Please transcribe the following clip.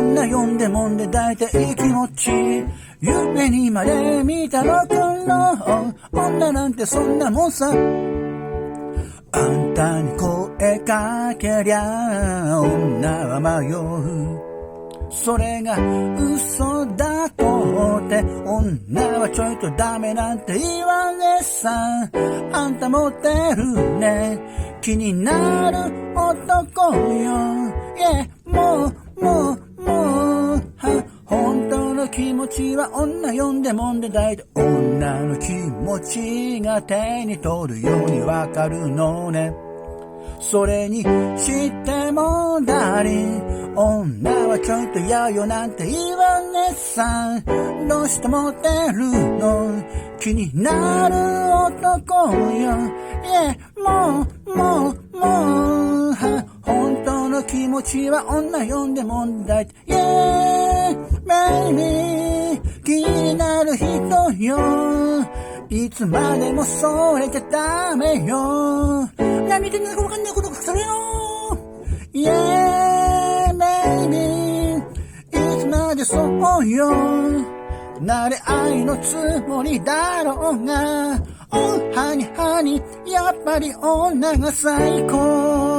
女呼んでもんで抱いていい気持ち、夢にまで見た6の女なんてそんなもんさ。あんたに声かけりゃ女は迷う、それが嘘だとって女はちょいとダメなんて言わねさ。あんたモテるね、気になる男よ、もう本当の気持ちは女呼んでもんで抱いて、女の気持ちが手に取るようにわかるのね。それにしてもだり、女はちょいとやよなんて言わねさ。どうしてモテるの、気になる男よ、もう本当の気持ちは女呼んでもんだいて、baby 気になる人よ、いつまでもそれじゃダメよ。何言ってんだかわかんないことがそれよ。baby いつまでそうよ。慣れ合いのつもりだろうが、ハニーやっぱり女が最高。